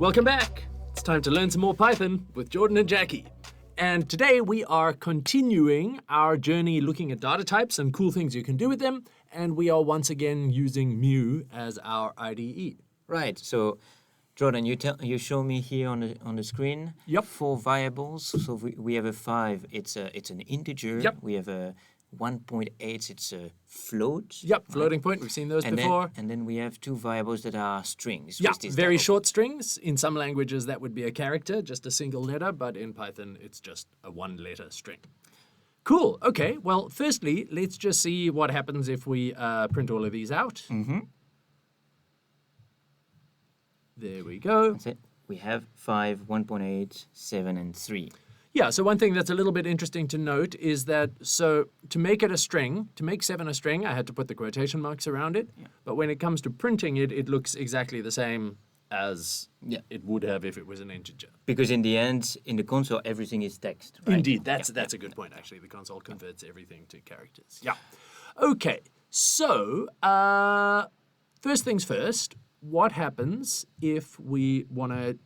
Welcome back. It's time to learn some more Python with Jordan and Jackie. And today we are continuing our journey looking at data types and cool things you can do with them. And we are once again using Mu as our IDE. Right. So, Jordan, you show me here on the screen. Yep. 4 variables. So we have a 5. It's an integer. Yep. We have a 1.8. It's a float. Yep, floating point. We've seen those before. And then we have 2 variables that are strings. Yeah, with this very double- short strings. In some languages, that would be a character, just a single letter. But in Python, it's just a one-letter string. Cool. Okay. Well, firstly, let's just see what happens if we print all of these out. Mm-hmm. There we go. That's it. We have 5, 1.8, 7, and 3. Yeah, so one thing that's a little bit interesting to note is that, so to make it a string, to make 7 a string, I had to put the quotation marks around it. Yeah. But when it comes to printing it, it looks exactly the same as it would have if it was an integer. Because in the end, in the console, everything is text, right? Indeed, that's a good point, actually. The console converts everything to characters. Yeah. Okay, so first things first, what happens if we want to...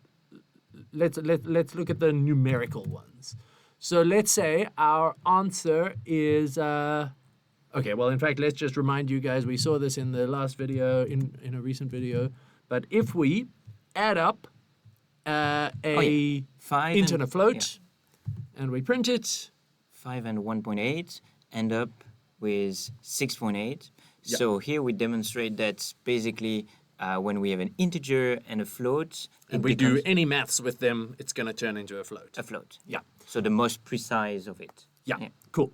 Let's look at the numerical ones. So let's say our answer is okay. Well, in fact, let's just remind you guys. We saw this in the last video, in a recent video. But if we add up 5 int and a float, and we print it, 5 and 1.8 end up with 6.8. Yeah. So here we demonstrate that basically. When we have an integer and a float, and we do any maths with them, it's going to turn into a float. A float. Yeah. So the most precise of it. Yeah. Cool.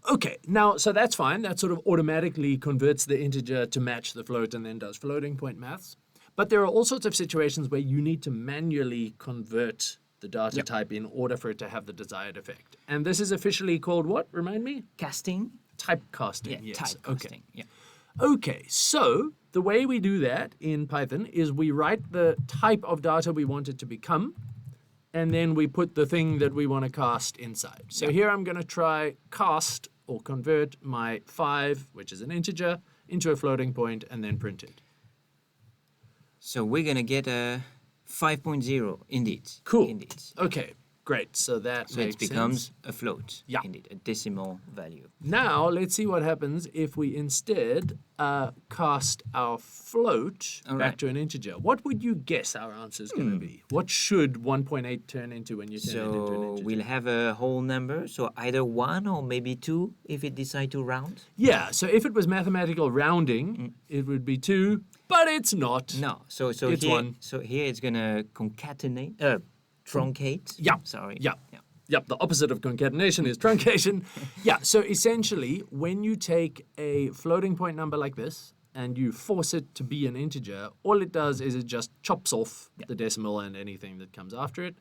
Okay, now, so that's fine. That sort of automatically converts the integer to match the float and then does floating point maths. But there are all sorts of situations where you need to manually convert the data type in order for it to have the desired effect. And this is officially called what? Remind me? Casting. Typecasting. Yeah, yes. typecasting. Okay. Yeah. Okay, so the way we do that in Python is we write the type of data we want it to become, and then we put the thing that we want to cast inside. So here I'm going to try cast or convert my 5, which is an integer, into a floating point and then print it. So we're going to get a 5.0, indeed. Cool. Indeed. Okay, great. So that So makes it becomes sense. a float. Yeah. Indeed, a decimal value. Now, let's see what happens if we instead cast our float All back right. to an integer. What would you guess our answer is going to be? What should 1.8 turn into when you turn it into an So integer? we'll have a whole number, so either 1 or maybe 2 if it decides to round. Yeah, so if it was mathematical rounding, it would be 2, but it's not. No, so It's here, 1. So here it's gonna concatenate, truncate. Yeah. Sorry. Yeah. Yep, the opposite of concatenation is truncation. Yeah, so essentially, when you take a floating point number like this and you force it to be an integer, all it does is it just chops off the decimal and anything that comes after it.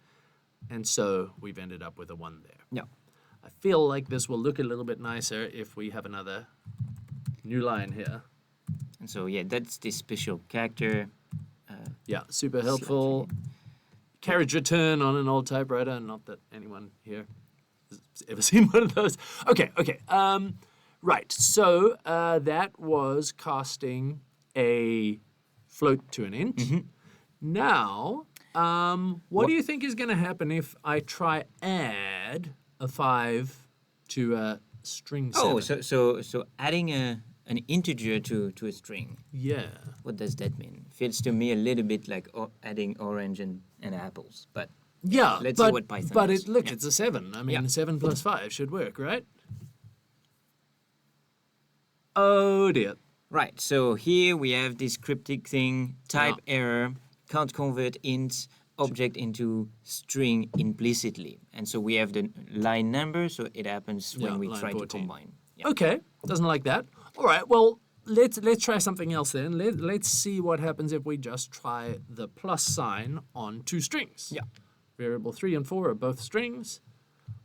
And so we've ended up with a 1 there. Yeah. I feel like this will look a little bit nicer if we have another new line here. And so yeah, that's this special character. Yeah, super helpful. Carriage return on an old typewriter. Not that anyone here has ever seen one of those. Okay. Right. So that was casting a float to an int. Now, what do you think is going to happen if I try add a 5 to a string 7? Oh, so adding an integer to a string. Yeah. What does that mean? Feels to me a little bit like adding orange and apples, but Yeah, let's see what Python but does. look, it's a 7. I mean, Yeah. 7 plus 5 should work, right? Oh dear. Right, so here we have this cryptic thing, type error, can't convert int object into string implicitly. And so we have the line number, so it happens when we line try 14. to combine. Yeah. Okay, doesn't like that. All right, well, let's try something else then. Let's see what happens if we just try the plus sign on 2 strings. Yeah. Variable 3 and 4 are both strings.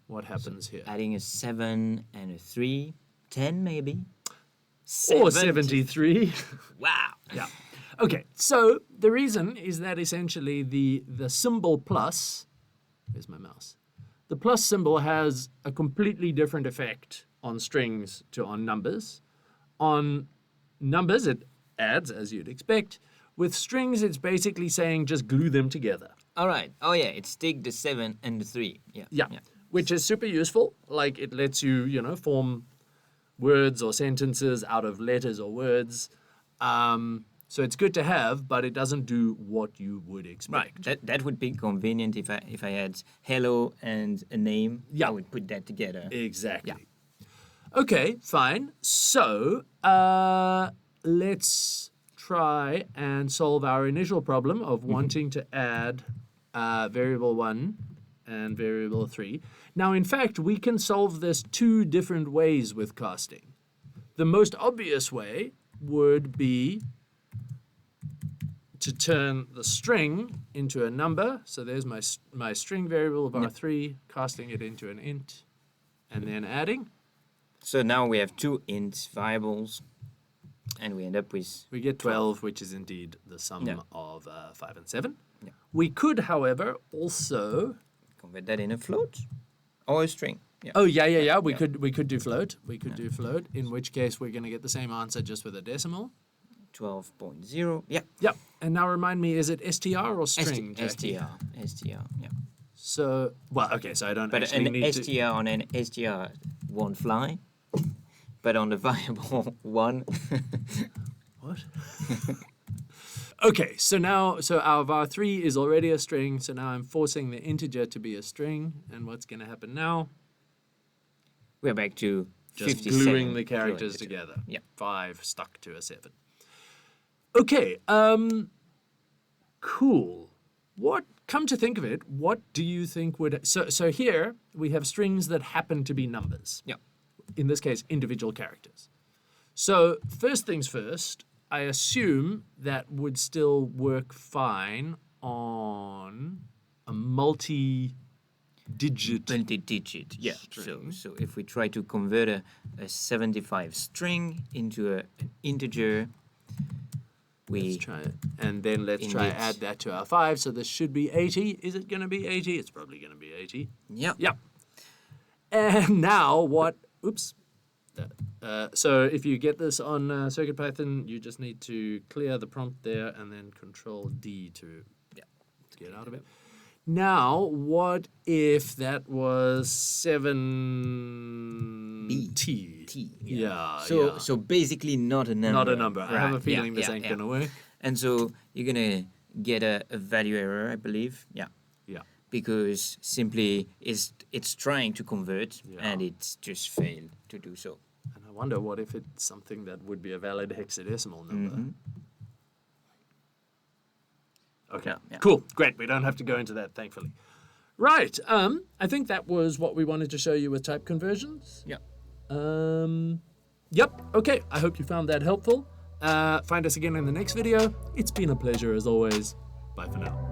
What happens here? Adding a 7 and a 3, 10 maybe? Or 73. Wow. Yeah. Okay, so the reason is that essentially the symbol plus, where's my mouse? The plus symbol has a completely different effect on strings to on numbers. On numbers, it adds, as you'd expect, With strings, it's basically saying just glue them together. All right. Oh yeah, it's take the 7 and the 3. Yeah. Yeah. Which is super useful. Like it lets you, form words or sentences out of letters or words. So it's good to have, but it doesn't do what you would expect. Right. That would be convenient if I had hello and a name. Yeah. I would put that together. Exactly. Okay, fine. So let's try and solve our initial problem of wanting to add variable 1 and variable 3. Now, in fact, we can solve this 2 different ways with casting. The most obvious way would be to turn the string into a number. So there's my string variable var3, casting it into an int, and then adding. So now we have 2 int variables, and we end up with... We get 12, which is indeed the sum of 5 and 7. Yeah. We could, however, also... convert that in a float or a string. Yeah. Oh, yeah. We could do float. We could do float, in which case we're going to get the same answer just with a decimal. 12.0. Yeah. Yep. And now remind me, is it str or string? str. Yeah. So, well, okay, so I don't But actually an need str to... on an str won't fly. But on the variable 1... What? Okay, so our var3 is already a string, so now I'm forcing the integer to be a string, and what's going to happen now? We're back to Just 57. gluing the characters together. Yeah. 5 stuck to a 7. Okay, cool. Come to think of it, what do you think would... So here, we have strings that happen to be numbers. Yeah. In this case, individual characters. So first things first, I assume that would still work fine on a multi-digit. Multi-digit, yeah. string. So if we try to convert a 75 string into an integer, Let's try it. And then let's try Indeed. add that to our 5. So this should be 80. Is it going to be 80? It's probably going to be 80. Yeah. Yep. And now what... Oops. So if you get this on CircuitPython, you just need to clear the prompt there and then Control D to get out of it. Now, what if that was 7 T? Yeah. So basically not a number. Not a number. I have a Right, feeling this ain't going to work. And so you're going to get a value error, I believe. Yeah. Yeah. Because simply it's trying to convert and it's just failed to do so. And I wonder what if it's something that would be a valid hexadecimal number. Okay, Yeah. cool, great. We don't have to go into that, thankfully. Right, I think that was what we wanted to show you with type conversions. Yeah. Yep, okay, I hope you found that helpful. Find us again in the next video. It's been a pleasure as always. Bye for now.